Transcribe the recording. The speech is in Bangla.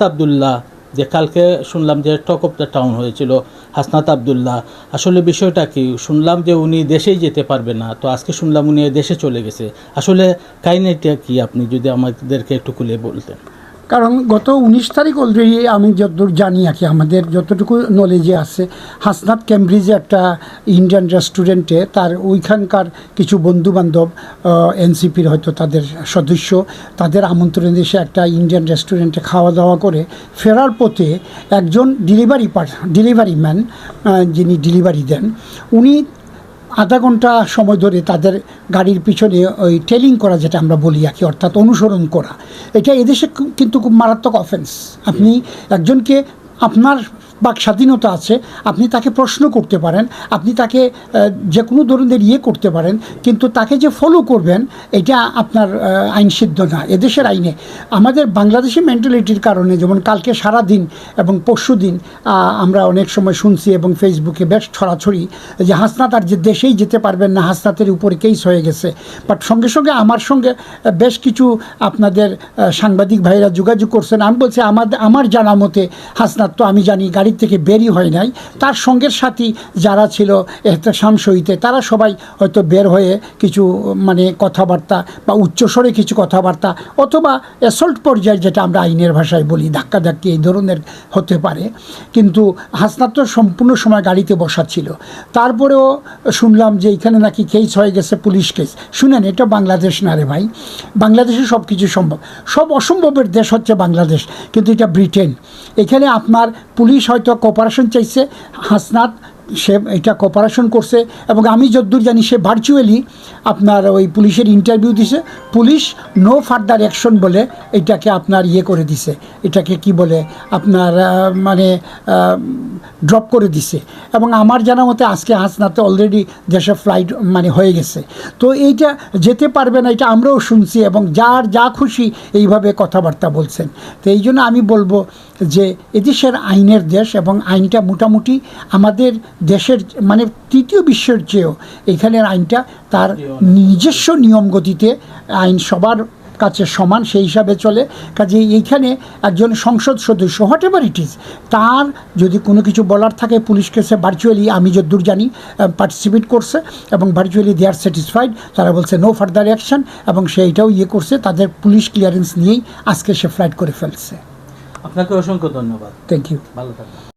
আবদুল্লাহ যে কালকে শুনলাম যে টক অফ দ্য টাউন হয়েছিল, হাসনাত আবদুল্লাহ, আসলে বিষয়টা কি? শুনলাম যে উনি দেশেই যেতে পারবে না, তো আজকে শুনলাম উনি দেশে চলে গেছে। আসলে কাহিনীটা কি, আপনি যদি আমাদেরকে একটু খুলে বলতেন। কারণ গত 19 তারিখ অলরেডি আমি যতদূর জানি আর কি, আমাদের যতটুকু নলেজে আছে, হাসনাত ক্যামব্রিজে একটা ইন্ডিয়ান রেস্টুরেন্টে তার ওইখানকার কিছু বন্ধুবান্ধব, এনসিপির হয়তো তাদের সদস্য, তাদের আমন্ত্রণে এসে একটা ইন্ডিয়ান রেস্টুরেন্টে খাওয়া দাওয়া করে ফেরার পথে একজন ডেলিভারি ম্যান, যিনি ডেলিভারি দেন, উনি আধা ঘন্টা সময় ধরে তাদের গাড়ির পিছনে ওই টেলিং করা, যেটা আমরা বলি আর কি, অর্থাৎ অনুসরণ করা, এটা এদেশে কিন্তু খুব মারাত্মক অফেন্স। আপনি একজনকে, আপনার বাক স্বাধীনতা আছে, আপনি তাকে প্রশ্ন করতে পারেন, আপনি তাকে যে কোনো ধরনের করতে পারেন, কিন্তু তাকে যে ফলো করবেন এটা আপনার আইনসিদ্ধ না এদেশের আইনে। আমাদের বাংলাদেশি মেন্টালিটির কারণে, যেমন কালকে সারা দিন এবং পরশু দিন আমরা অনেক সময় শুনছি এবং ফেসবুকে বেশ ছড়াছড়ি যে হাসনাত আর যে দেশেই যেতে পারবেন না, হাসনাতের উপরে কেস হয়ে গেছে। বাট সঙ্গে সঙ্গে আমার সঙ্গে বেশ কিছু আপনাদের সাংবাদিক ভাইরা যোগাযোগ করছেন। আমি বলছি আমার জানা মতে হাসনাত তো আমি জানি গাড়ি থেকে বেরই হয় নাই, তার সঙ্গের সাথী যারা ছিল এহতেশাম সহিতে তারা সবাই হয়তো বের হয়ে কিছু মানে কথাবার্তা বা উচ্চস্বরে কিছু কথাবার্তা অথবা অ্যাসল্ট পর্যায়ে, যেটা আমরা আইনের ভাষায় বলি ধাক্কাধাক্কি, এই ধরনের হতে পারে। কিন্তু হাসনাত তো সম্পূর্ণ সময় গাড়িতে বসা ছিল। তারপরেও শুনলাম যে এখানে নাকি কেস হয়ে গেছে, পুলিশ কেস। শুনেন, এটা বাংলাদেশ না রে ভাই, বাংলাদেশে সব কিছু সম্ভব। সব অসম্ভবের দেশ হচ্ছে বাংলাদেশ, কিন্তু এটা ব্রিটেন। এখানে আপনার পুলিশ হয়তো কোঅপারেশন চাইছে, হাসনাত সে এটা কোঅপারেশন করছে, এবং আমি যতদূর জানি সে ভার্চুয়ালি আপনার ওই পুলিশের ইন্টারভিউ দিছে। পুলিশ নো ফার্দার অ্যাকশন বলে এটাকে আপনার করে দিছে, এটাকে কি বলে আপনার মানে ড্রপ করে দিছে। এবং আমার জানা মতে আজকে হাসনাতে অলরেডি দেশে ফ্লাইট মানে হয়ে গেছে। তো এইটা যেতে পারবে না, এটা আমরাও শুনছি, এবং যার যা খুশি এইভাবে কথাবার্তা বলছেন। তো এই জন্য আমি বলবো যে এদেশের আইনের দেশ, এবং আইনটা মোটামুটি আমাদের দেশের মানে তৃতীয় বিশ্বের চেয়েও এখানের আইনটা তার নিজস্ব নিয়ম গতিতে, আইন সবার কাছে সমান সেই হিসাবে চলে। কাজে এইখানে একজন সংসদ সদস্য হোয়াট এভার ইট ইজ, তার যদি কোনো কিছু বলার থাকে, পুলিশ কেসে ভার্চুয়ালি আমি যতদূর জানি পার্টিসিপেট করছে, এবং ভার্চুয়ালি দে আর স্যাটিসফাইড। তারা বলছে নো ফার্দার অ্যাকশন, এবং সেইটাও করছে, তাদের পুলিশ ক্লিয়ারেন্স নিয়েই আজকে সে ফ্লাইট করে ফেলছে। আপনাকে অসংখ্য ধন্যবাদ। Thank you. ভালো থাকবেন।